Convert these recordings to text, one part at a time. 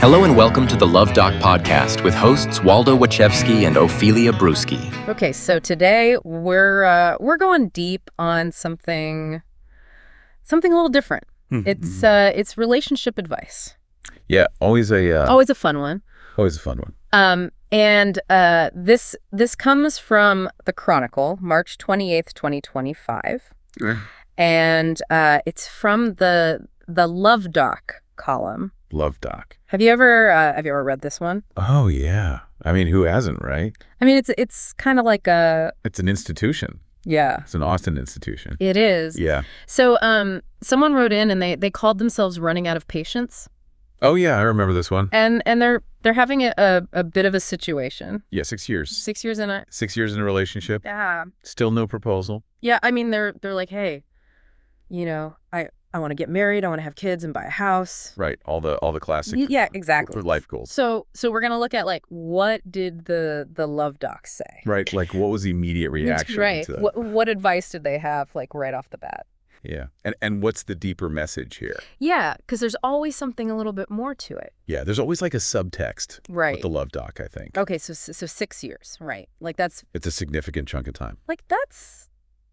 Hello and welcome to the Luv Doc podcast with hosts Waldo Wachewski and Ophelia Brewski. Okay, so today we're going deep on something a little different. It's relationship advice. Yeah, always a fun one. always a fun one. This comes from the Chronicle, March 28th, 2025. And it's from the Luv Doc column. Luv Doc. Have you ever read this one? Oh yeah. I mean, who hasn't, right? I mean, it's kind of like It's an institution. yeah. It's an Austin institution. It is. Yeah. So someone wrote in and they called themselves running out of patience. Oh yeah, I remember this one. And they're having a bit of a situation. Yeah, 6 years. 6 years in a 6 years in a relationship. yeah. Still no proposal. Yeah, I mean they're like, hey, I want to get married, I want to have kids and buy a house. Right. All the classic. Yeah, exactly. Life goals. So we're gonna look at like what did the Luv Doc say? Right. Like what was the immediate reaction Right. to that? What advice did they have like right off the bat? Yeah. And what's the deeper message here? Yeah, because there's always something a little bit more to it. Yeah, there's always like a subtext Right. with the Luv Doc, I think. Okay, so 6 years, right? Like that's It's a significant chunk of time.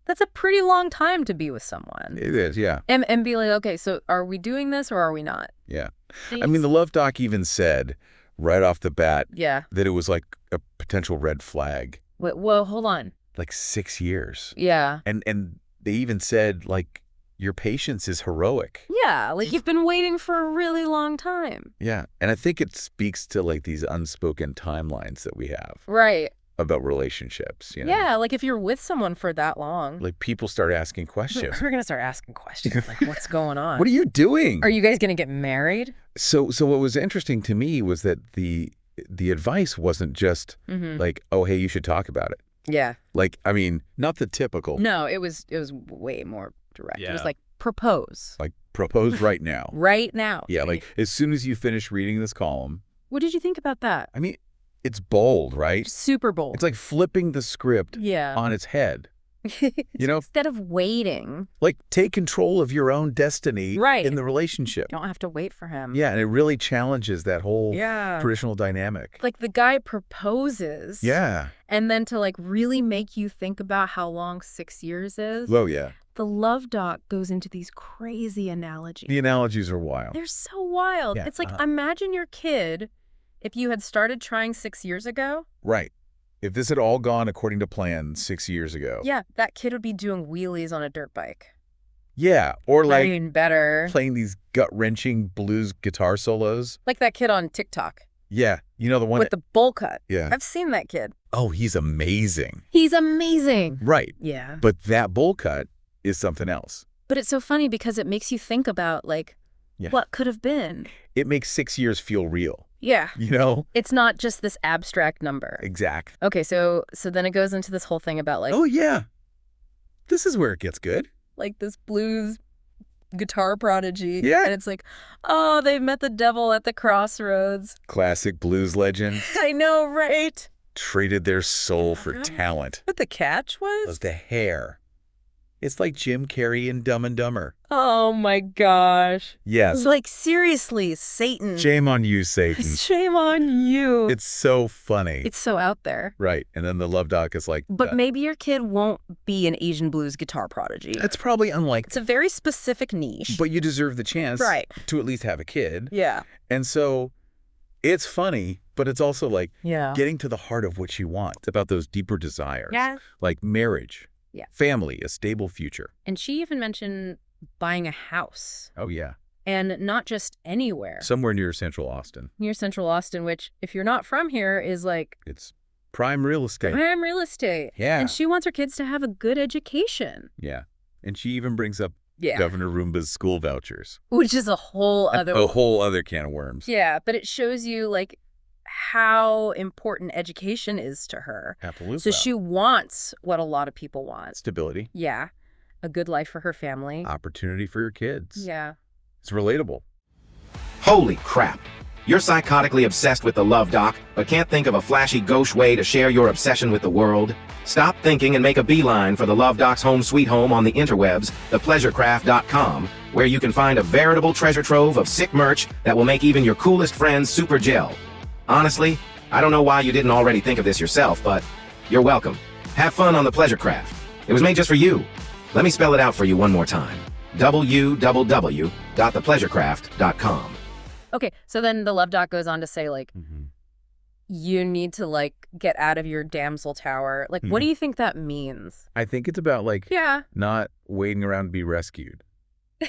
that's a pretty long time to be with someone. It is, yeah. And be like, okay, so are we doing this or are we not? Yeah. I mean, the Luv Doc even said right off the bat Yeah. that it was like a potential red flag. Wait, well, hold on. Like 6 years. Yeah. And they even said, like, your patience is heroic. Yeah, like you've been waiting for a really long time. Yeah. And I think it speaks to, like, these unspoken timelines that we have Right. about relationships, you know? Yeah, like if you're with someone for that long. Like, people start asking questions. We're going to start asking questions like, what's going on? What are you doing? Are you guys going to get married? So what was interesting to me was that the advice wasn't just like, oh, hey, you should talk about it. Yeah. Like, I mean, not the typical. No, it was way more direct. It was Yeah. like propose. Like, propose right now. Right now. Yeah, like, as soon as you finish reading this column. What did you think about that? I mean, it's bold, right? Super bold. It's like flipping the script Yeah. on its head. You know? Instead of waiting. Like, take control of your own destiny Right. in the relationship. You don't have to wait for him. Yeah, and it really challenges that whole Yeah. traditional dynamic. Like the guy proposes. Yeah. And then to like really make you think about how long 6 years is. Oh, yeah. The Luv Doc goes into these crazy analogies. The analogies are wild. They're so wild. Yeah, It's like, imagine your kid if you had started trying 6 years ago. Right. If this had all gone according to plan 6 years ago. Yeah, that kid would be doing wheelies on a dirt bike. Yeah. Or like Even better. playing these gut-wrenching blues guitar solos. Like that kid on TikTok Yeah. You know the one. with the bowl cut. Yeah. I've seen that kid. Oh, he's amazing. He's amazing. Right. Yeah. But that bowl cut is something else. But it's so funny because it makes you think about like Yeah. what could have been. It makes 6 years feel real. Yeah. You know? It's not just this abstract number. Exact. Okay, so then it goes into this whole thing about like Oh, yeah. This is where it gets good. like this blues guitar prodigy. Yeah. And it's like, oh, they met the devil at the crossroads. Classic blues legend. I know, right? Traded their soul for Uh-huh. talent. What the catch was? Was the hair. It's like Jim Carrey in Dumb and Dumber. Oh my gosh. Yes. Like seriously, Satan. Shame on you, Satan. Shame on you. It's so funny. It's so out there. Right. And then the Luv Doc is like, But maybe your kid won't be an Asian blues guitar prodigy. that's probably unlikely. It's a very specific niche. But you deserve the chance Right. to at least have a kid. Yeah. And so it's funny, but it's also like Yeah. getting to the heart of what you want. It's about those deeper desires. Yeah. Like marriage. Yeah. Family, a stable future. And she even mentioned buying a house. Oh, yeah. And not just anywhere. Somewhere near Central Austin. Near Central Austin, which, if you're not from here, is like It's prime real estate. prime real estate. Yeah. And she wants her kids to have a good education. Yeah. And she even brings up Yeah. Governor Roomba's school vouchers. Which is a whole other... A whole other can of worms. Yeah, but it shows you, like, how important education is to her. Absolutely. So she wants what a lot of people want. Stability. Yeah. A good life for her family. Opportunity for your kids. Yeah. It's relatable. Holy crap. You're psychotically obsessed with the Luv Doc, but can't think of a flashy gauche way to share your obsession with the world? Stop thinking and make a beeline for the Luv Doc's home sweet home on the interwebs, thepleasurecraft.com, where you can find a veritable treasure trove of sick merch that will make even your coolest friends super gel. Honestly, I don't know why you didn't already think of this yourself, but you're welcome. Have fun on the Pleasure Craft. It was made just for you. Let me spell it out for you one more time. www.thepleasurecraft.com. Okay, so then the Luv Doc goes on to say, like, you need to, like, get out of your damsel tower. Like, what do you think that means? I think it's about, like, not waiting around to be rescued.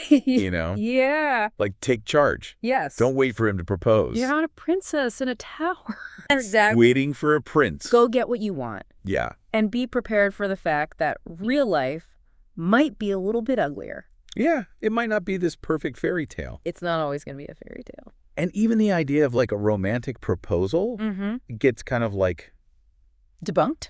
You know? Yeah. Like, take charge. Yes. Don't wait for him to propose. You're not a princess in a tower. Exactly. Waiting for a prince. Go get what you want. Yeah. And be prepared for the fact that real life might be a little bit uglier. Yeah, it might not be this perfect fairy tale. It's not always going to be a fairy tale. And even the idea of, like, a romantic proposal gets kind of, like... Debunked.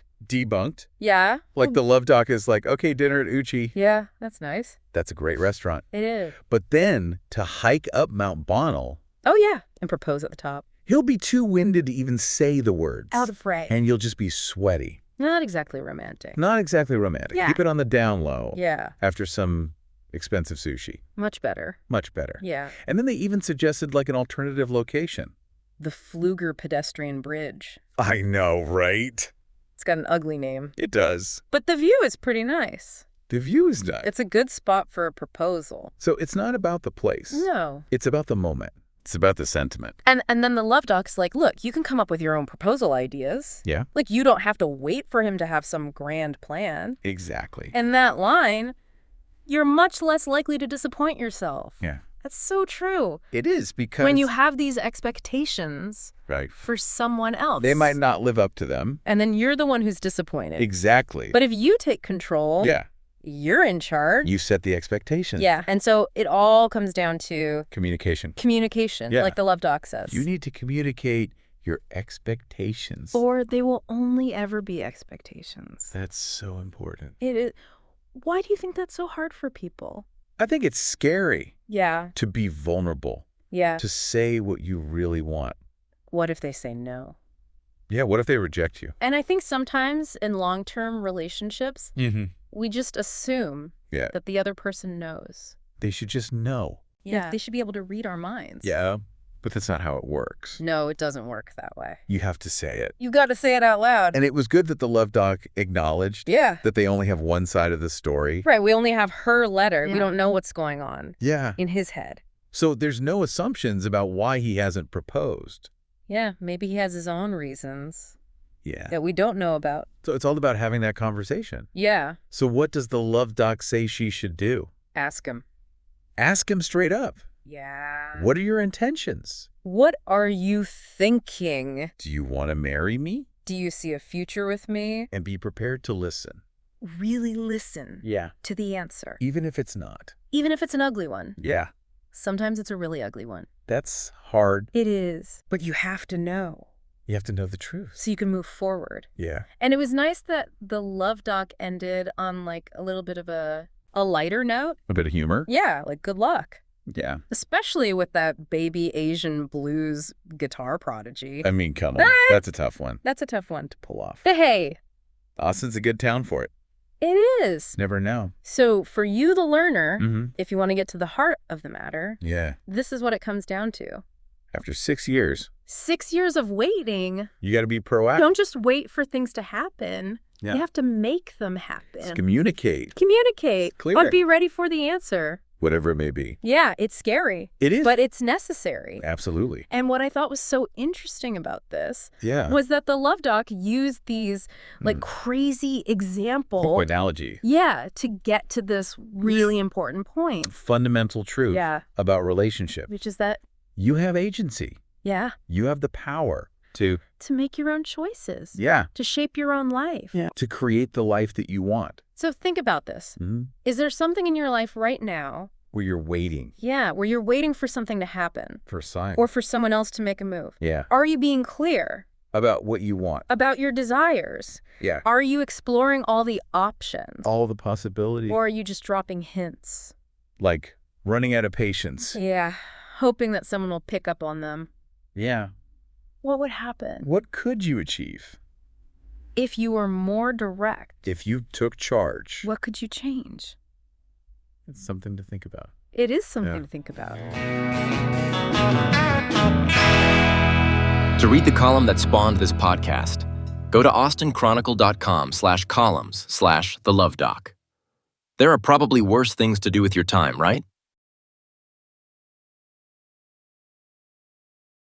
Yeah. Like, the Luv Doc is like, okay, dinner at Uchi. Yeah, that's nice. That's a great restaurant. It is. But then, to hike up Mount Bonnell... Oh, yeah. And propose at the top. He'll be too winded to even say the words. Out of range. And you'll just be sweaty. Not exactly romantic. Not exactly romantic. Yeah. Keep it on the down low. Yeah. After some expensive sushi. Much better. Much better. Yeah. And then they even suggested, like, an alternative location. The Pfluger Pedestrian Bridge. I know, right? It's got an ugly name. It does. But the view is pretty nice. The view is nice. It's a good spot for a proposal. So it's not about the place. No. It's about the moment. It's about the sentiment. And then the Luv Doc's like, look, you can come up with your own proposal ideas. Yeah. Like, you don't have to wait for him to have some grand plan. Exactly. And that line, you're much less likely to disappoint yourself. Yeah. That's so true. It is, because... When you have these expectations right. for someone else. They might not live up to them. And then you're the one who's disappointed. Exactly. But if you take control... Yeah. You're in charge. You set the expectation. Yeah. And so it all comes down to... Communication. Communication, Yeah. like the Luv Doc says. You need to communicate your expectations. Or they will only ever be expectations. That's so important. It is. Why do you think that's so hard for people? I think it's scary. Yeah. To be vulnerable. Yeah. To say what you really want. What if they say no? Yeah, what if they reject you? And I think sometimes in long-term relationships, we just assume that the other person knows. They should just know. Yeah. They should be able to read our minds. Yeah, but that's not how it works. No, it doesn't work that way. You have to say it. You got to say it out loud. And it was good that the Luv Doc acknowledged that they only have one side of the story. Right, we only have her letter. We don't know what's going on in his head. So there's no assumptions about why he hasn't proposed. Yeah, maybe he has his own reasons. Yeah. That we don't know about. So it's all about having that conversation. Yeah. So what does the Luv Doc say she should do? Ask him. Ask him straight up. Yeah. What are your intentions? What are you thinking? Do you want to marry me? Do you see a future with me? And be prepared to listen. Really listen. Yeah. To the answer. Even if it's not. Even if it's an ugly one. Yeah. Sometimes it's a really ugly one. That's hard. It is. But you have to know. You have to know the truth. So you can move forward. Yeah. And it was nice that the Luv Doc ended on, like, a little bit of a lighter note. A bit of humor? Yeah, like, good luck. Yeah. Especially with that baby Asian blues guitar prodigy. I mean, come on. That's a tough one. That's a tough one to pull off. But hey. Austin's a good town for it. It is. Never know. So for you, the learner, if you want to get to the heart of the matter, this is what it comes down to. After 6 years. 6 years of waiting. You got to be proactive. Don't just wait for things to happen. Yeah. You have to make them happen. Just communicate. Communicate. Clear But it. be ready for the answer. Whatever it may be. Yeah, it's scary. It is. But it's necessary. Absolutely. And what I thought was so interesting about this was that the Luv Doc used these like crazy example analogy. Yeah, to get to this really important point. Fundamental truth about relationship. Which is that you have agency. Yeah. You have the power to make your own choices. Yeah. To shape your own life. Yeah. To create the life that you want. So think about this. Is there something in your life right now where you're waiting? Yeah, where you're waiting for something to happen. For a sign. Or for someone else to make a move. Yeah. Are you being clear? About what you want. About your desires. Yeah. Are you exploring all the options? All the possibilities. Or are you just dropping hints? Like running out of patience. Yeah. Hoping that someone will pick up on them. Yeah. What would happen? What could you achieve? If you were more direct. If you took charge. What could you change? It's something to think about. It is something to think about. To read the column that spawned this podcast, go to austinchronicle.com/columns/the Luv Doc. There are probably worse things to do with your time, right?